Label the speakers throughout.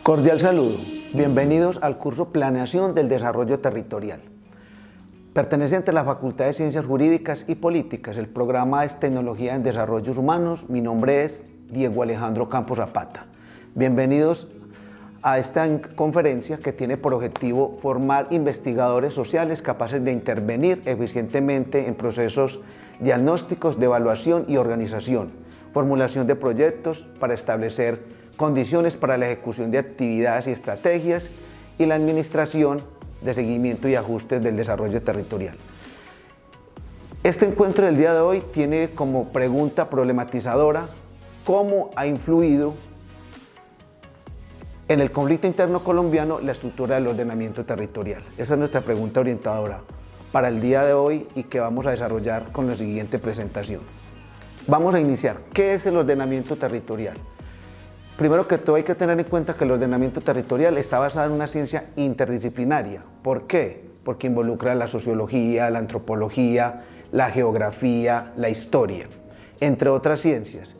Speaker 1: Cordial saludo, bienvenidos al curso Planeación del Desarrollo Territorial. Perteneciente a la Facultad de Ciencias Jurídicas y Políticas, el programa es Tecnología en Desarrollos Humanos. Mi nombre es Diego Alejandro Campos Zapata. Bienvenidos a esta conferencia que tiene por objetivo formar investigadores sociales capaces de intervenir eficientemente en procesos diagnósticos, de evaluación y organización, formulación de proyectos para establecer condiciones para la ejecución de actividades y estrategias y la administración de seguimiento y ajustes del desarrollo territorial. Este encuentro del día de hoy tiene como pregunta problematizadora cómo ha influido en el conflicto interno colombiano la estructura del ordenamiento territorial. Esa es nuestra pregunta orientadora para el día de hoy y que vamos a desarrollar con la siguiente presentación. Vamos a iniciar. ¿Qué es el ordenamiento territorial? Primero que todo hay que tener en cuenta que el ordenamiento territorial está basado en una ciencia interdisciplinaria. ¿Por qué? Porque involucra la sociología, la antropología, la geografía, la historia, entre otras ciencias.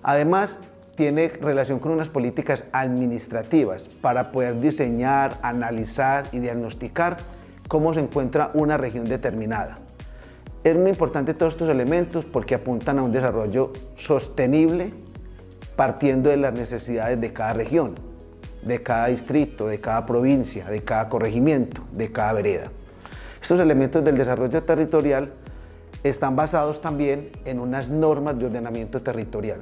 Speaker 1: Además, tiene relación con unas políticas administrativas para poder diseñar, analizar y diagnosticar cómo se encuentra una región determinada. Es muy importante todos estos elementos porque apuntan a un desarrollo sostenible partiendo de las necesidades de cada región, de cada distrito, de cada provincia, de cada corregimiento, de cada vereda. Estos elementos del desarrollo territorial están basados también en unas normas de ordenamiento territorial.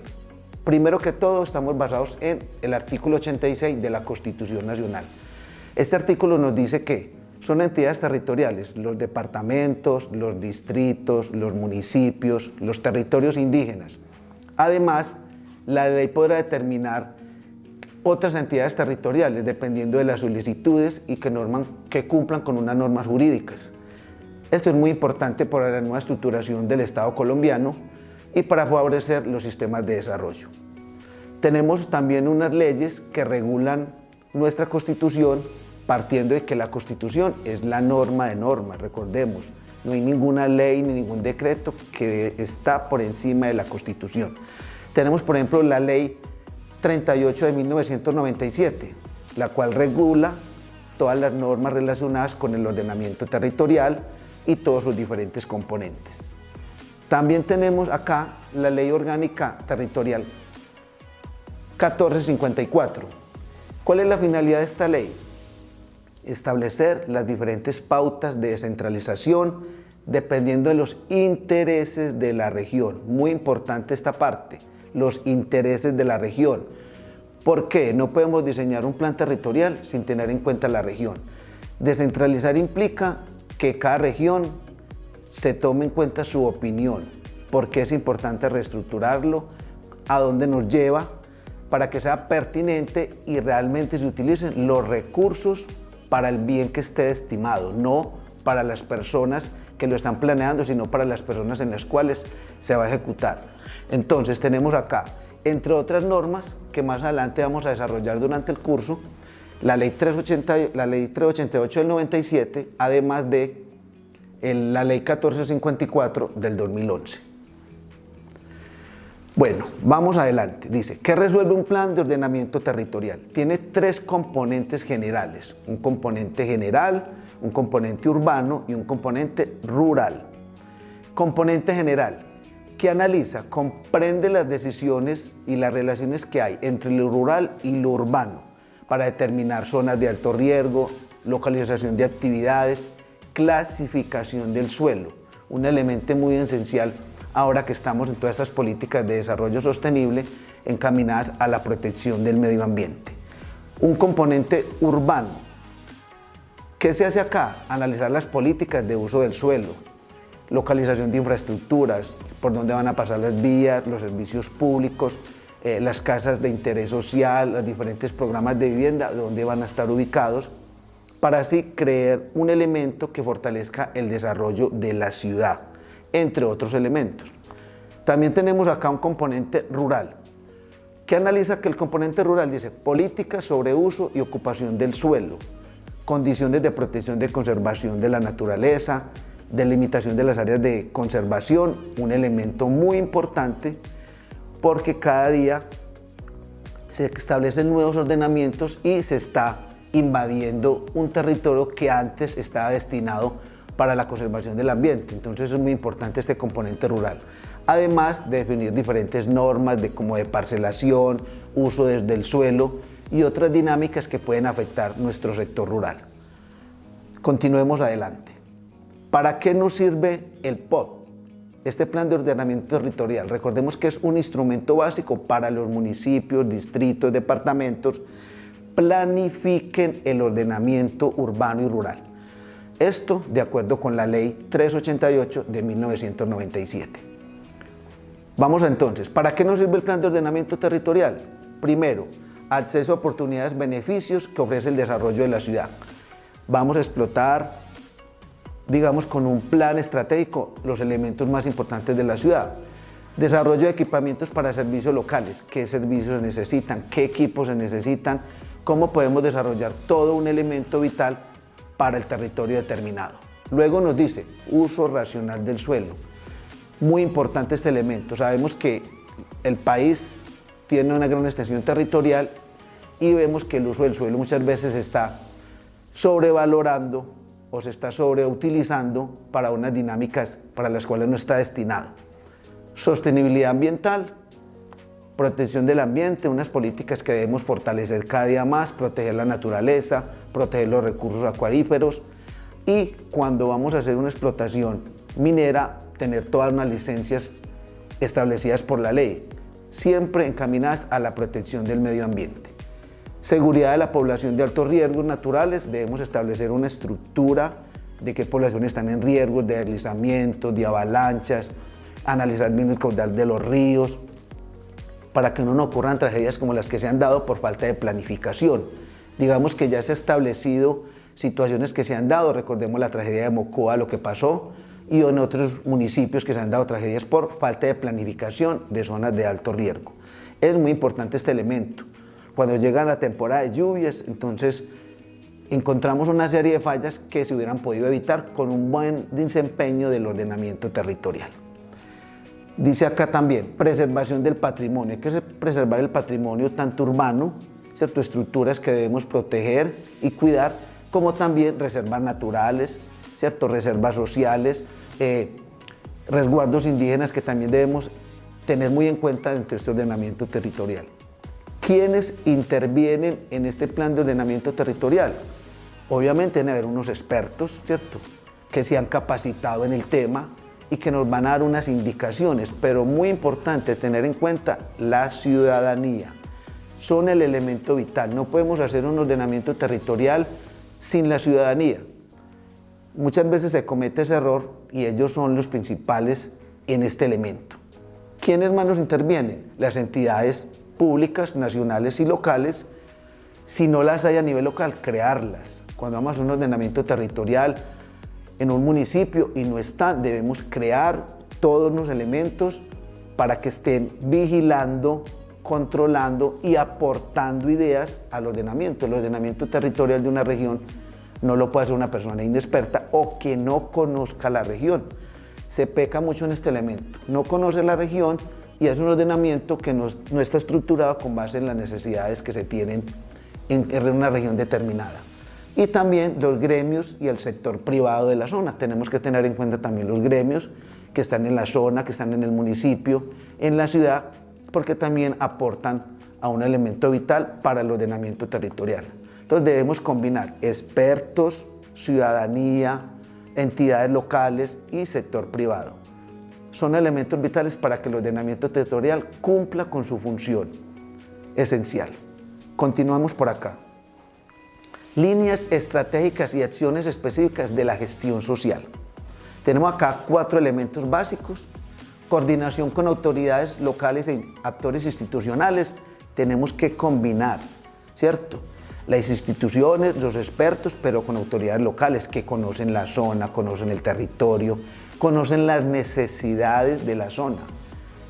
Speaker 1: Primero que todo, estamos basados en el artículo 86 de la Constitución Nacional. Este artículo nos dice que son entidades territoriales, los departamentos, los distritos, los municipios, los territorios indígenas. Además, la ley podrá determinar otras entidades territoriales dependiendo de las solicitudes y que cumplan con unas normas jurídicas. Esto es muy importante para la nueva estructuración del Estado colombiano y para favorecer los sistemas de desarrollo. Tenemos también unas leyes que regulan nuestra Constitución partiendo de que la Constitución es la norma de normas, recordemos. No hay ninguna ley ni ningún decreto que está por encima de la Constitución. Tenemos, por ejemplo, la Ley 38 de 1997, la cual regula todas las normas relacionadas con el ordenamiento territorial y todos sus diferentes componentes. También tenemos acá la Ley Orgánica Territorial 1454. ¿Cuál es la finalidad de esta ley? Establecer las diferentes pautas de descentralización dependiendo de los intereses de la región. Muy importante esta parte. Los intereses de la región. ¿Por qué? No podemos diseñar un plan territorial sin tener en cuenta la región. Descentralizar implica que cada región se tome en cuenta su opinión, porque es importante reestructurarlo, a dónde nos lleva, para que sea pertinente y realmente se utilicen los recursos para el bien que esté estimado, no para las personas que lo están planeando, sino para las personas en las cuales se va a ejecutar. Entonces tenemos acá, entre otras normas que más adelante vamos a desarrollar durante el curso, la ley 388 del 97, además de la ley 1454 del 2011. Bueno, vamos adelante. Dice, ¿qué resuelve un plan de ordenamiento territorial? Tiene tres componentes generales, un componente general, un componente urbano y un componente rural. Componente general, que analiza, comprende las decisiones y las relaciones que hay entre lo rural y lo urbano para determinar zonas de alto riesgo, localización de actividades, clasificación del suelo, un elemento muy esencial ahora que estamos en todas estas políticas de desarrollo sostenible encaminadas a la protección del medio ambiente. Un componente urbano. ¿Qué se hace acá? Analizar las políticas de uso del suelo, localización de infraestructuras, por dónde van a pasar las vías, los servicios públicos, las casas de interés social, los diferentes programas de vivienda, dónde van a estar ubicados, para así crear un elemento que fortalezca el desarrollo de la ciudad, entre otros elementos. También tenemos acá un componente rural, que analiza que el componente rural dice políticas sobre uso y ocupación del suelo, condiciones de protección de conservación de la naturaleza, delimitación de las áreas de conservación, un elemento muy importante porque cada día se establecen nuevos ordenamientos y se está invadiendo un territorio que antes estaba destinado para la conservación del ambiente. Entonces es muy importante este componente rural. Además de definir diferentes normas como de parcelación, uso del suelo y otras dinámicas que pueden afectar nuestro sector rural. Continuemos adelante. ¿Para qué nos sirve el POT? Este plan de ordenamiento territorial, recordemos que es un instrumento básico para los municipios, distritos, departamentos, planifiquen el ordenamiento urbano y rural. Esto de acuerdo con la Ley 388 de 1997. Vamos entonces, ¿para qué nos sirve el plan de ordenamiento territorial? Primero, acceso a oportunidades, beneficios que ofrece el desarrollo de la ciudad. Vamos a explotar, digamos, con un plan estratégico los elementos más importantes de la ciudad. Desarrollo de equipamientos para servicios locales, qué servicios se necesitan, qué equipos se necesitan, cómo podemos desarrollar todo un elemento vital para el territorio determinado. Luego nos dice uso racional del suelo. Muy importante este elemento. Sabemos que el país tiene una gran extensión territorial y vemos que el uso del suelo muchas veces se está sobrevalorando o se está sobreutilizando para unas dinámicas para las cuales no está destinado. Sostenibilidad ambiental, protección del ambiente, unas políticas que debemos fortalecer cada día más, proteger la naturaleza, proteger los recursos acuíferos y cuando vamos a hacer una explotación minera, tener todas unas licencias establecidas por la ley, siempre encaminadas a la protección del medio ambiente. Seguridad de la población de altos riesgos naturales, debemos establecer una estructura de qué poblaciones están en riesgo de deslizamientos, de avalanchas, analizar bien el caudal de los ríos, para que no ocurran tragedias como las que se han dado por falta de planificación. Digamos que ya se han establecido situaciones que se han dado, recordemos la tragedia de Mocoa, lo que pasó, y en otros municipios que se han dado tragedias por falta de planificación de zonas de alto riesgo. Es muy importante este elemento. Cuando llega la temporada de lluvias, entonces encontramos una serie de fallas que se hubieran podido evitar con un buen desempeño del ordenamiento territorial. Dice acá también, preservación del patrimonio. Hay que preservar el patrimonio tanto urbano, ¿cierto? Estructuras que debemos proteger y cuidar, como también reservas naturales, ¿cierto? Reservas sociales, resguardos indígenas que también debemos tener muy en cuenta dentro de este ordenamiento territorial. ¿Quiénes intervienen en este plan de ordenamiento territorial? Obviamente deben haber unos expertos, ¿cierto? Que se han capacitado en el tema y que nos van a dar unas indicaciones, pero muy importante tener en cuenta la ciudadanía. Son el elemento vital, no podemos hacer un ordenamiento territorial sin la ciudadanía. Muchas veces se comete ese error y ellos son los principales en este elemento. ¿Quiénes más nos intervienen? Las entidades públicas, nacionales y locales. Si no las hay a nivel local, crearlas. Cuando vamos a hacer un ordenamiento territorial en un municipio y no están, debemos crear todos los elementos para que estén vigilando, controlando y aportando ideas al ordenamiento. El ordenamiento territorial de una región no lo puede hacer una persona inexperta o que no conozca la región. Se peca mucho en este elemento. No conoce la región y es un ordenamiento que no está estructurado con base en las necesidades que se tienen en una región determinada. Y también los gremios y el sector privado de la zona. Tenemos que tener en cuenta también los gremios que están en la zona, que están en el municipio, en la ciudad, porque también aportan a un elemento vital para el ordenamiento territorial. Entonces debemos combinar expertos, ciudadanía, entidades locales y sector privado. Son elementos vitales para que el ordenamiento territorial cumpla con su función esencial. Continuamos por acá. Líneas estratégicas y acciones específicas de la gestión social. Tenemos acá 4 elementos básicos. Coordinación con autoridades locales e actores institucionales. Tenemos que combinar, ¿cierto? Las instituciones, los expertos, pero con autoridades locales que conocen la zona, conocen el territorio, conocen las necesidades de la zona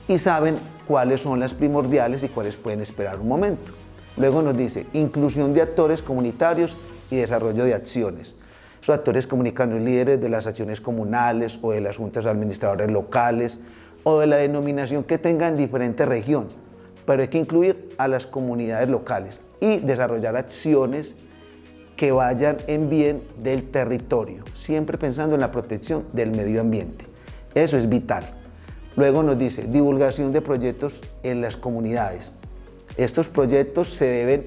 Speaker 1: y saben cuáles son las primordiales y cuáles pueden esperar un momento. Luego nos dice inclusión de actores comunitarios y desarrollo de acciones. Esos actores comunitarios, líderes de las acciones comunales o de las juntas administradoras locales o de la denominación que tengan diferente región, pero hay que incluir a las comunidades locales y desarrollar acciones que vayan en bien del territorio, siempre pensando en la protección del medio ambiente. Eso es vital. Luego nos dice, divulgación de proyectos en las comunidades. Estos proyectos se deben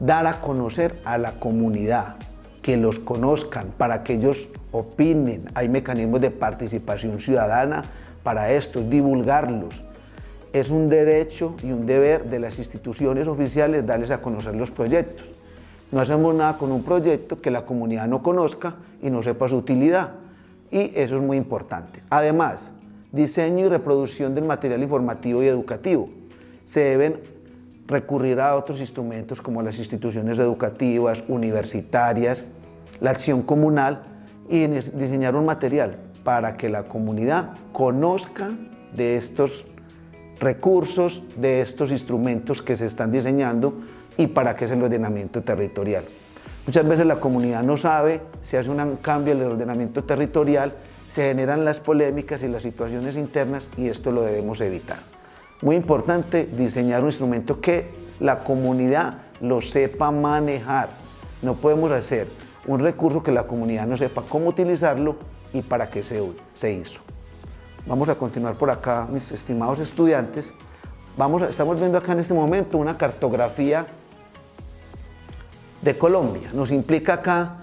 Speaker 1: dar a conocer a la comunidad, que los conozcan, para que ellos opinen. Hay mecanismos de participación ciudadana para esto, divulgarlos. Es un derecho y un deber de las instituciones oficiales darles a conocer los proyectos. No hacemos nada con un proyecto que la comunidad no conozca y no sepa su utilidad. Y eso es muy importante. Además, diseño y reproducción del material informativo y educativo. Se deben recurrir a otros instrumentos como las instituciones educativas, universitarias, la acción comunal y diseñar un material para que la comunidad conozca de estos recursos, de estos instrumentos que se están diseñando y para qué es el ordenamiento territorial. Muchas veces la comunidad no sabe, se hace un cambio en el ordenamiento territorial, se generan las polémicas y las situaciones internas y esto lo debemos evitar. Muy importante diseñar un instrumento que la comunidad lo sepa manejar. No podemos hacer un recurso que la comunidad no sepa cómo utilizarlo y para qué se hizo. Vamos a continuar por acá, mis estimados estudiantes. Estamos viendo acá en este momento una cartografía de Colombia. Nos implica acá,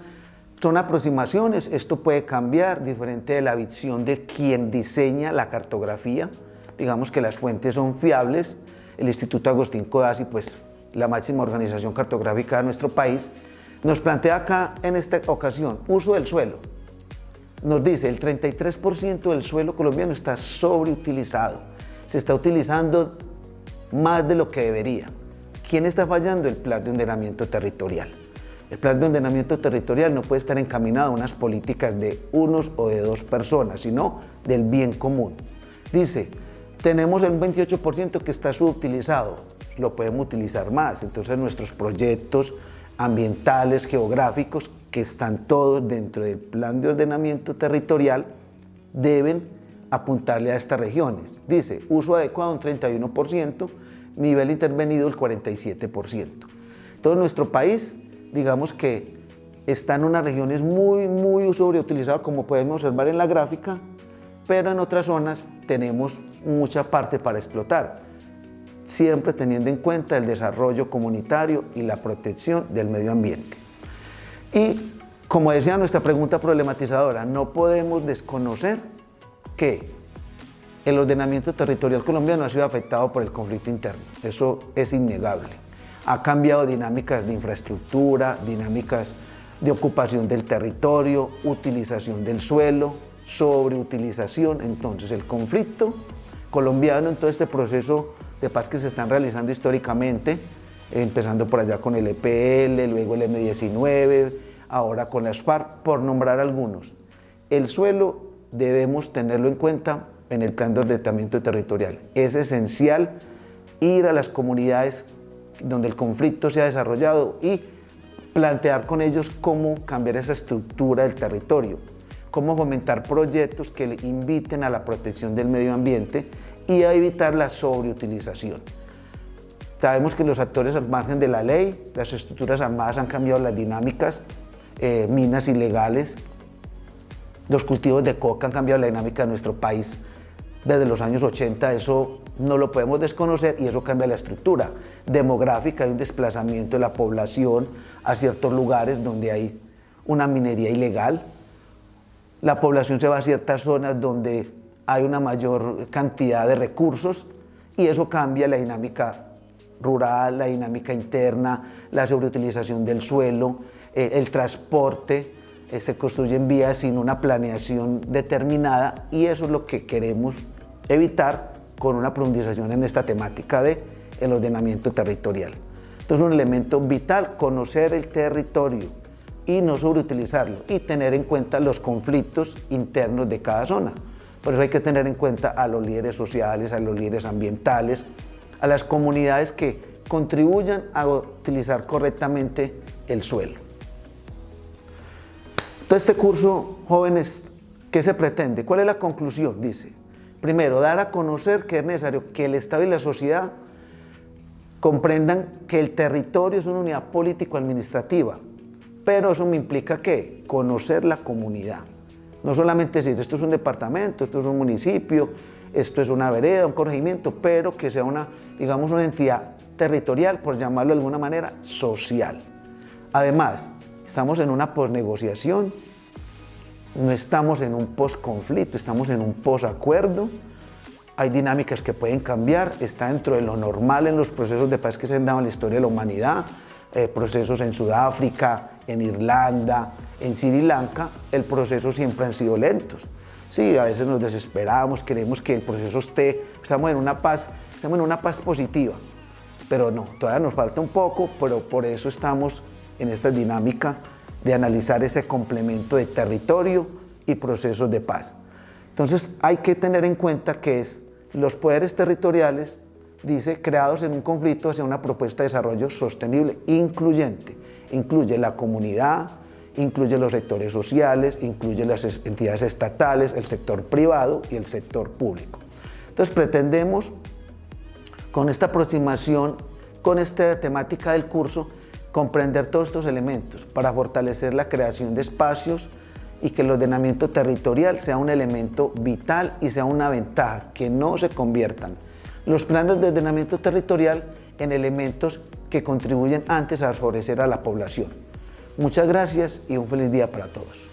Speaker 1: son aproximaciones, esto puede cambiar, diferente de la visión de quien diseña la cartografía. Digamos que las fuentes son fiables. El Instituto Agustín Codazzi, pues la máxima organización cartográfica de nuestro país, nos plantea acá en esta ocasión uso del suelo. Nos dice el 33% del suelo colombiano está sobreutilizado, se está utilizando más de lo que debería. ¿Quién está fallando? El plan de ordenamiento territorial. El plan de ordenamiento territorial no puede estar encaminado a unas políticas de unos o de dos personas, sino del bien común. Dice, tenemos el 28% que está subutilizado, lo podemos utilizar más, entonces nuestros proyectos ambientales, geográficos, que están todos dentro del plan de ordenamiento territorial, deben apuntarle a estas regiones. Dice, uso adecuado un 31%, nivel intervenido el 47%. Todo nuestro país, digamos que está en unas regiones muy sobreutilizadas, como podemos observar en la gráfica, pero en otras zonas tenemos mucha parte para explotar, siempre teniendo en cuenta el desarrollo comunitario y la protección del medio ambiente. Y como decía nuestra pregunta problematizadora, no podemos desconocer que el ordenamiento territorial colombiano ha sido afectado por el conflicto interno. Eso es innegable. Ha cambiado dinámicas de infraestructura, dinámicas de ocupación del territorio, utilización del suelo, sobreutilización. Entonces, el conflicto colombiano en todo este proceso de paz que se están realizando históricamente, empezando por allá con el EPL, luego el M-19, ahora con las FARC, por nombrar algunos. El suelo debemos tenerlo en cuenta en el plan de ordenamiento territorial. Es esencial ir a las comunidades donde el conflicto se ha desarrollado y plantear con ellos cómo cambiar esa estructura del territorio, cómo fomentar proyectos que inviten a la protección del medio ambiente y a evitar la sobreutilización. Sabemos que los actores al margen de la ley, las estructuras armadas han cambiado las dinámicas, minas ilegales, los cultivos de coca han cambiado la dinámica de nuestro país desde los años 80, eso no lo podemos desconocer y eso cambia la estructura demográfica. Hay un desplazamiento de la población a ciertos lugares donde hay una minería ilegal, la población se va a ciertas zonas donde hay una mayor cantidad de recursos y eso cambia la dinámica rural, la dinámica interna, la sobreutilización del suelo, el transporte, se construyen vías sin una planeación determinada y eso es lo que queremos evitar con una profundización en esta temática del ordenamiento territorial. Entonces, un elemento vital, conocer el territorio y no sobreutilizarlo y tener en cuenta los conflictos internos de cada zona. Por eso hay que tener en cuenta a los líderes sociales, a los líderes ambientales, a las comunidades que contribuyan a utilizar correctamente el suelo. Todo este curso, jóvenes, ¿qué se pretende? ¿Cuál es la conclusión? Dice, primero, dar a conocer que es necesario que el Estado y la sociedad Comprendan que el territorio es una unidad político-administrativa, pero eso me implica que conocer la comunidad. No solamente decir esto es un departamento, esto es un municipio, esto es una vereda, un corregimiento, pero que sea una, digamos, una entidad territorial, por llamarlo de alguna manera, social. Además, estamos en una posnegociación, no estamos en un posconflicto, estamos en un posacuerdo. Hay dinámicas que pueden cambiar, está dentro de lo normal en los procesos de paz que se han dado en la historia de la humanidad, procesos en Sudáfrica, en Irlanda, en Sri Lanka, el proceso siempre han sido lentos. Sí, a veces nos desesperamos, queremos que el proceso estamos en una paz positiva, pero no, todavía nos falta un poco, pero por eso estamos en esta dinámica de analizar ese complemento de territorio y procesos de paz. Entonces hay que tener en cuenta que los poderes territoriales, dice, creados en un conflicto hacia una propuesta de desarrollo sostenible, incluyente. Incluye la comunidad, incluye los sectores sociales, incluye las entidades estatales, el sector privado y el sector público. Entonces pretendemos, con esta aproximación, con esta temática del curso, comprender todos estos elementos para fortalecer la creación de espacios y que el ordenamiento territorial sea un elemento vital y sea una ventaja, que no se conviertan los planes de ordenamiento territorial en elementos que contribuyen antes a favorecer a la población. Muchas gracias y un feliz día para todos.